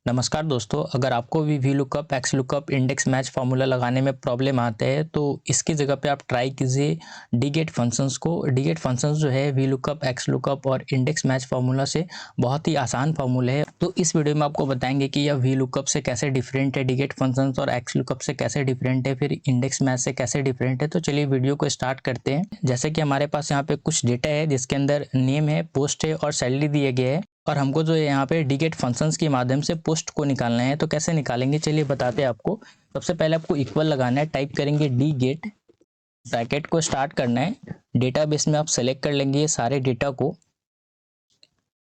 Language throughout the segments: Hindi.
नमस्कार दोस्तों, अगर आपको भी V lookup, x lookup, index match formula लगाने में प्रॉब्लम आते हैं तो इसकी जगह पे आप ट्राई कीजिए डीगेट फंक्शंस को। डीगेट फंक्शंस जो है वी लुकअप, एक्स लुकअप और इंडेक्स मैच फार्मूला से बहुत ही आसान फार्मूला है। तो इस वीडियो में आपको बताएंगे कि यह वी लुकअप से कैसे डिफरेंट है, डीगेट फंक्शंस और एक्स लुकअप से कैसे डिफरेंट है, फिर इंडेक्स मैच से कैसे डिफरेंट है। तो चलिए वीडियो को स्टार्ट करते हैं। जैसे कि हमारे पास यहाँ पे कुछ डेटा है जिसके अंदर नेम है, पोस्ट है और सैलरी दिए गए हैं और हमको जो है यहाँ पे डीगेट फंक्शंस के माध्यम से पोस्ट को निकालना है। तो कैसे निकालेंगे चलिए बताते हैं आपको। सबसे पहले आपको इक्वल लगाना है, टाइप करेंगे डीगेट, ब्रैकेट को स्टार्ट करना है, डेटाबेस में आप सेलेक्ट कर लेंगे ये सारे डेटा को,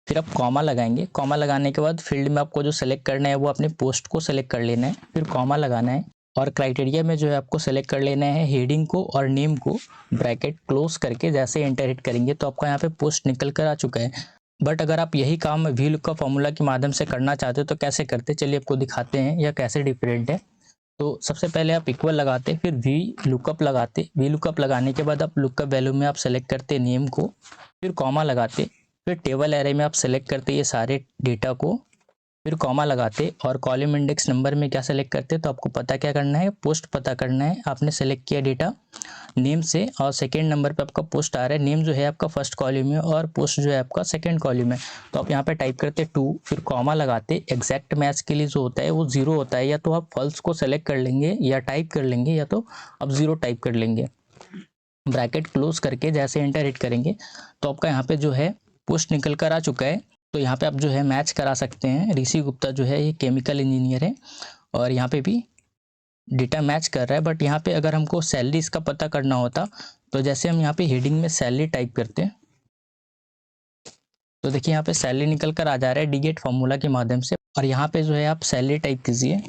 फिर आप कॉमा लगाएंगे। कॉमा लगाने के बाद फील्ड में आपको जो सेलेक्ट करना है वो अपने पोस्ट को सेलेक्ट कर लेना है, फिर कॉमा लगाना है और क्राइटेरिया में जो है आपको सेलेक्ट कर लेना है हेडिंग को और नेम को, ब्रैकेट क्लोज करके जैसे एंटर हिट करेंगे तो आपका यहाँ पे पोस्ट निकल कर आ चुका है। बट अगर आप यही काम वी लुकअप फॉर्मूला के माध्यम से करना चाहते हो तो कैसे करते, चलिए आपको दिखाते हैं यह कैसे डिफरेंट है। तो सबसे पहले आप इक्वल लगाते, फिर वी लुकअप लगाते। वी लुकअप लगाने के बाद आप लुकअप वैल्यू में आप सेलेक्ट करते नेम को, फिर कॉमा लगाते, फिर टेबल एरे में आप सेलेक्ट करते ये सारे डेटा को, फिर कॉमा लगाते और कॉलम इंडेक्स नंबर में क्या सेलेक्ट करते। तो आपको पता क्या करना है, पोस्ट पता करना है। आपने सेलेक्ट किया डेटा नेम से और सेकंड नंबर पे आपका पोस्ट आ रहा है, नेम जो है आपका फर्स्ट कॉलम में और पोस्ट जो है आपका सेकंड कॉलम में। तो आप यहाँ पे टाइप करते 2, फिर कॉमा लगाते। एग्जैक्ट मैच के लिए जो होता है वो 0 होता है, या तो आप फॉल्स को सेलेक्ट कर लेंगे या टाइप कर लेंगे, या तो आप 0 टाइप कर लेंगे। ब्रैकेट क्लोज करके जैसे एंटर हिट करेंगे तो आपका यहाँ पे जो है पोस्ट निकल कर आ चुका है। तो यहाँ पे आप जो है मैच करा सकते हैं। ऋषि गुप्ता जो है ये केमिकल इंजीनियर है और यहाँ पे भी डेटा मैच कर रहा है। बट यहाँ पे अगर हमको सैलरी इसका पता करना होता तो जैसे हम यहाँ पे हेडिंग में सैलरी टाइप करते हैं तो देखिए यहाँ पे सैलरी निकल कर आ जा रहा है डीगेट फॉर्मूला के माध्यम से। और यहाँ पे जो है आप सैलरी टाइप कीजिए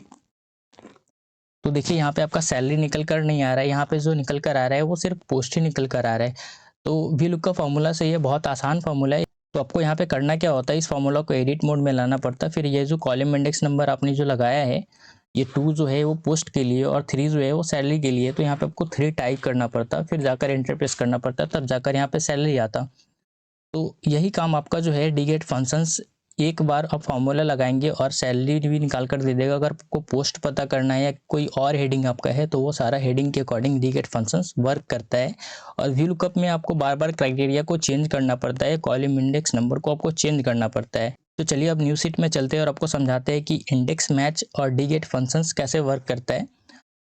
तो देखिए यहाँ पे आपका सैलरी निकल कर नहीं आ रहा है, यहाँ पे जो निकल कर आ रहा है वो सिर्फ पोस्ट ही निकल कर आ रहा है। तो वी लुक का फॉर्मूला से ये बहुत आसान फॉर्मूला है। तो आपको यहाँ पे करना क्या होता है, इस फॉर्मूला को एडिट मोड में लाना पड़ता है। फिर ये जो कॉलम इंडेक्स नंबर आपने जो लगाया है, ये 2 जो है वो पोस्ट के लिए और 3 जो है वो सैलरी के लिए। तो यहाँ पे आपको 3 टाइप करना पड़ता, फिर जाकर एंटर प्रेस करना पड़ता, तब जाकर यहाँ पे सैलरी आता। तो यही काम आपका जो है डीगेट फंक्शंस एक बार आप फॉर्मूला लगाएंगे और सैलरी भी निकाल कर दे देगा। अगर आपको पोस्ट पता करना है या कोई और हेडिंग आपका है तो वो सारा हेडिंग के अकॉर्डिंग डीगेट फंक्शंस वर्क करता है। और वी लुकअप में आपको बार बार क्राइटेरिया को चेंज करना पड़ता है, कॉलम इंडेक्स नंबर को आपको चेंज करना पड़ता है। तो चलिए अब न्यू शीट में चलते हैं और आपको समझाते हैं कि इंडेक्स मैच और डीगेट फंक्शंस कैसे वर्क करता है।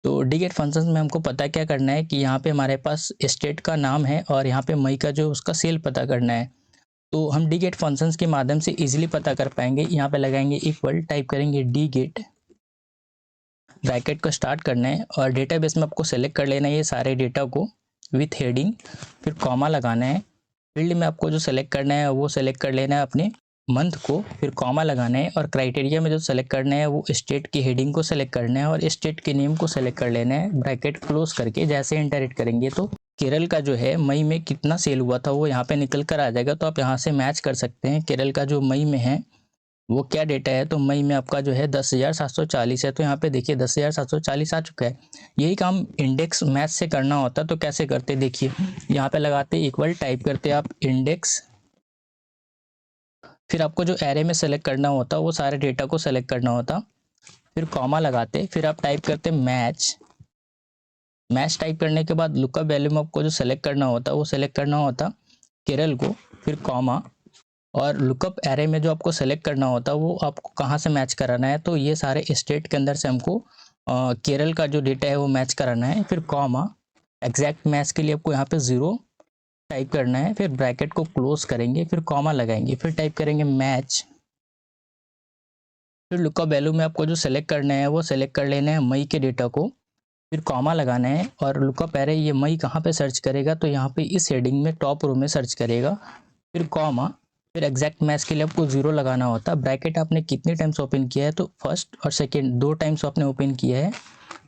तो डीगेट फंक्शंस में हमको पता क्या करना है कि यहाँ पे हमारे पास स्टेट का नाम है और यहाँ पे मई का जो उसका सेल पता करना है। तो हम डीगेट फंक्शंस के माध्यम से इजीली पता कर पाएंगे। यहाँ पे लगाएंगे इक्वल, टाइप करेंगे डीगेट, ब्रैकेट को स्टार्ट करना है और डेटाबेस में आपको सेलेक्ट कर लेना है ये सारे डेटा को विथ हेडिंग, फिर कॉमा लगाना है। फील्ड में आपको जो सेलेक्ट करना है वो सेलेक्ट कर लेना है अपने मंथ को, फिर कॉमा लगाना है और क्राइटेरिया में जो सेलेक्ट करना है वो स्टेट की हेडिंग को सेलेक्ट करना है और स्टेट के नेम को सेलेक्ट कर लेना है। ब्रैकेट क्लोज करके जैसे एंटर हिट करेंगे तो केरल का जो है मई में कितना सेल हुआ था वो यहाँ पे निकल कर आ जाएगा। तो आप यहाँ से मैच कर सकते हैं केरल का जो मई में है वो क्या डेटा है। तो मई में आपका जो है 10,740 है, तो यहाँ पे देखिए 10,740 आ चुका है। यही काम इंडेक्स मैच से करना होता तो कैसे करते, देखिए यहाँ पे लगाते इक्वल, टाइप करते आप इंडेक्स, फिर आपको जो एरे में सेलेक्ट करना होता वो सारे डेटा को सेलेक्ट करना होता, फिर कॉमा लगाते, फिर आप टाइप करते मैच। मैच टाइप करने के बाद लुकअप वैल्यू में आपको जो सेलेक्ट करना होता वो सेलेक्ट करना होता केरल को, फिर कॉमा और लुकअप एरे में जो आपको सेलेक्ट करना होता वो आपको कहाँ से मैच कराना है। तो ये सारे स्टेट के अंदर से हमको केरल का जो डेटा है वो मैच कराना है, फिर कॉमा। एग्जैक्ट मैच के लिए आपको यहाँ पे 0 टाइप करना है, फिर ब्रैकेट को क्लोज करेंगे, फिर कॉमा लगाएंगे, फिर टाइप करेंगे मैच। फिर लुकअप वैल्यू में आपको जो सेलेक्ट करना है वो सेलेक्ट कर लेना है मई के डेटा को, फिर कॉमा लगाना है और लुकअप एरे ये मई कहाँ पे सर्च करेगा, तो यहाँ पे इस हेडिंग में टॉप रो में सर्च करेगा, फिर कॉमा, फिर एग्जैक्ट मैच के लिए आपको 0 लगाना होता। ब्रैकेट आपने कितने टाइम्स ओपन किया है, तो फर्स्ट और सेकेंड 2 टाइम्स आपने ओपन किया है,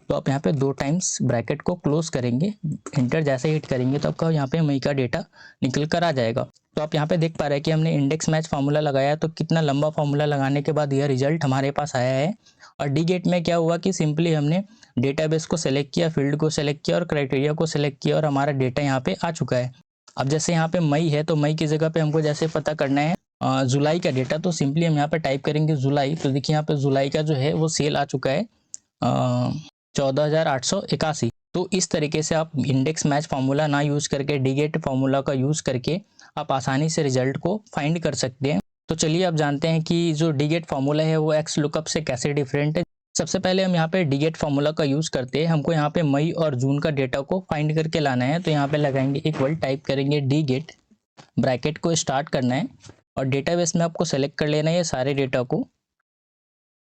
तो आप यहाँ पे 2 टाइम्स ब्रैकेट को क्लोज करेंगे, इंटर जैसे हिट करेंगे तो आपका यहाँ पे मई का डेटा निकल कर आ जाएगा। तो आप यहाँ पे देख पा रहे हैं कि हमने इंडेक्स मैच फार्मूला लगाया तो कितना लंबा फार्मूला लगाने के बाद यह रिजल्ट हमारे पास आया है। और डी गेट में क्या हुआ कि सिंपली हमने डेटाबेस को सेलेक्ट किया, फील्ड को सेलेक्ट किया और क्राइटेरिया को सेलेक्ट किया और हमारा डेटा यहाँ पे आ चुका है। अब जैसे यहाँ पे मई है तो मई की जगह पे हमको जैसे पता करना है जुलाई का डेटा, तो सिंपली हम यहाँ पे टाइप करेंगे जुलाई। तो देखिए यहाँ पे जुलाई का जो है वो सेल आ चुका है 14,881। तो इस तरीके से आप इंडेक्स मैच फार्मूला ना यूज़ करके डीगेट फार्मूला का यूज़ करके आप आसानी से रिजल्ट को फाइंड कर सकते हैं। तो चलिए आप जानते हैं कि जो डीगेट फार्मूला है वो एक्स लुकअप से कैसे डिफरेंट है। सबसे पहले हम यहाँ पे डीगेट फार्मूला का यूज़ करते हैं। हमको यहाँ पे मई और जून का डेटा को फाइंड करके लाना है। तो यहाँ पे लगाएंगे इक्वल, टाइप करेंगे डीगेट, ब्रैकेट को स्टार्ट करना है और डेटाबेस में आपको सेलेक्ट कर लेना है ये सारे डेटा को,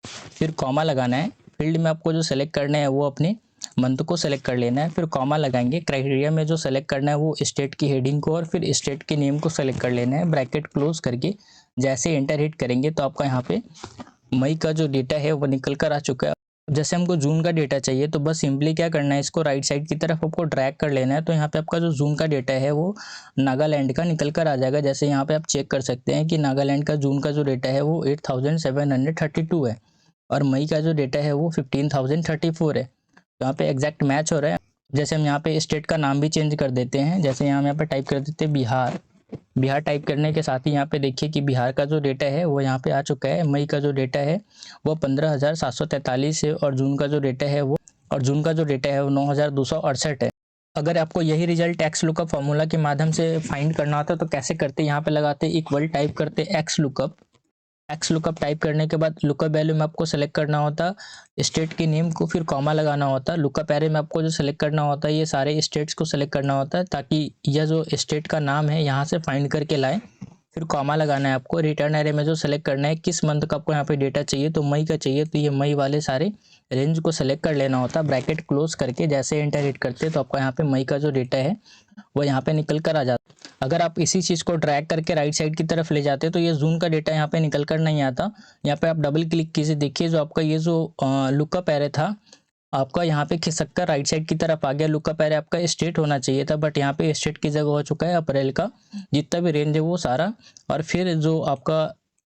फिर कॉमा लगाना है। फील्ड में आपको जो सेलेक्ट करना है वो अपने मंथ को सेलेक्ट कर लेना है, फिर कॉमा लगाएंगे। क्राइटेरिया में जो सेलेक्ट करना है वो स्टेट की हेडिंग को और फिर स्टेट के नेम को सेलेक्ट कर लेना है। ब्रैकेट क्लोज करके जैसे एंटर हिट करेंगे तो आपका यहाँ पे मई का जो डेटा है वो निकल कर आ चुका है। जैसे हमको जून का डेटा चाहिए तो बस सिंपली क्या करना है, इसको राइट साइड की तरफ आपको ड्रैग कर लेना है। तो यहाँ पे आपका जो जून का डेटा है वो नागालैंड का निकल कर आ जाएगा। जैसे यहाँ पे आप चेक कर सकते हैं कि नागालैंड का जून का जो डेटा है वो 8,732 है और मई का जो डेटा है वो 15,034 है। तो यहाँ पे एग्जैक्ट मैच हो रहा है। जैसे हम यहाँ पे स्टेट का नाम भी चेंज कर देते हैं। जैसे यहाँ पे टाइप कर देते हैं बिहार। बिहार टाइप करने के साथ ही यहाँ पे देखिए कि बिहार का जो डेटा है वो यहाँ पे आ चुका है। मई का जो डेटा है वो 15,743 है और जून का जो डेटा है वो 9,268 है। अगर आपको यही रिजल्ट एक्स लुकअप फॉर्मूला के माध्यम से फाइंड करना होता तो कैसे करते, यहाँ पे लगाते इक्वल, टाइप करते एक्स लुकअप टाइप करने के बाद लुकअप वैल्यू में आपको सेलेक्ट करना होता स्टेट के नेम को, फिर कॉमा लगाना होता। लुकअप एरे में आपको जो सेलेक्ट करना होता है ये सारे स्टेट्स को सेलेक्ट करना होता है ताकि यह जो स्टेट का नाम है यहाँ से फाइंड करके लाए। फिर कॉमा लगाना है आपको। रिटर्न एरे में जो सेलेक्ट करना है किस मंथ का आपको यहाँ पे डेटा चाहिए, तो मई का चाहिए तो ये मई वाले सारे रेंज को सेलेक्ट कर लेना होता। ब्रैकेट क्लोज करके जैसे एंटर हिट करते तो आपका यहाँ पे मई का जो डेटा है वो यहाँ पे निकल कर आ जाता। अगर आप इसी चीज़ को ड्रैग करके राइट साइड की तरफ ले जाते तो ये जून का डेटा यहाँ पे निकल कर नहीं आता। यहाँ पे आप डबल क्लिक कीजिए, देखिए जो आपका ये जो लुकअप एरे था आपका यहाँ पे खिसक कर राइट साइड की तरफ आ गया। लुकअप एरे आपका स्टेट होना चाहिए था बट यहाँ पे स्टेट की जगह हो चुका है अप्रैल का जितना भी रेंज है वो सारा। और फिर जो आपका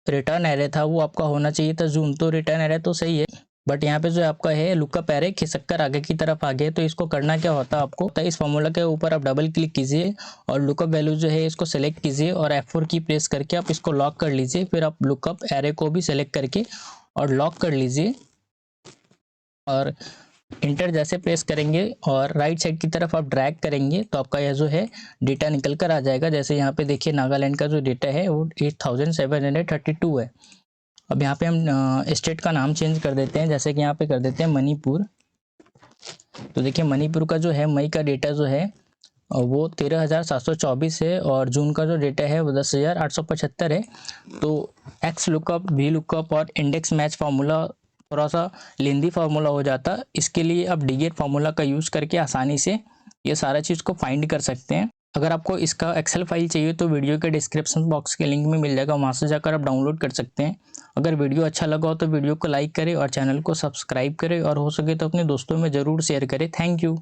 रिटर्न एरे था वो आपका होना चाहिए था जून, तो रिटर्न एरे तो सही है बट यहाँ पे जो आपका है लुकअप एरे खिसक कर आगे की तरफ आ गया। तो इसको करना क्या होता है आपको, तो इस फॉर्मूला के ऊपर आप डबल क्लिक कीजिए और लुकअप वैल्यू जो है इसको सेलेक्ट कीजिए और F4 की प्रेस करके आप इसको लॉक कर लीजिए। फिर आप लुकअप एरे को भी सेलेक्ट करके और लॉक कर लीजिए और इंटर जैसे प्रेस करेंगे और राइट साइड की तरफ आप ड्रैग करेंगे तो आपका यह जो है डेटा निकल कर आ जाएगा। जैसे यहाँ पे देखिए नागालैंड का जो डेटा है वो 8,732 है। अब यहाँ पे हम स्टेट का नाम चेंज कर देते हैं। जैसे कि यहाँ पे कर देते हैं मणिपुर। तो देखिए मणिपुर का जो है मई का डेटा जो है वो 13,724 है और जून का जो डेटा है वो 10,875 है। तो एक्स लुकअप, वी लुकअप और इंडेक्स मैच फार्मूला थोड़ा सा लेंदी फार्मूला हो जाता। इसके लिए आप डीगेट फार्मूला का यूज़ करके आसानी से ये सारा चीज़ को फाइंड कर सकते हैं। अगर आपको इसका एक्सेल फाइल चाहिए तो वीडियो के डिस्क्रिप्शन बॉक्स के लिंक में मिल जाएगा, वहाँ से जाकर आप डाउनलोड कर सकते हैं। अगर वीडियो अच्छा लगा हो तो वीडियो को लाइक करें और चैनल को सब्सक्राइब करें और हो सके तो अपने दोस्तों में ज़रूर शेयर करें। Thank you.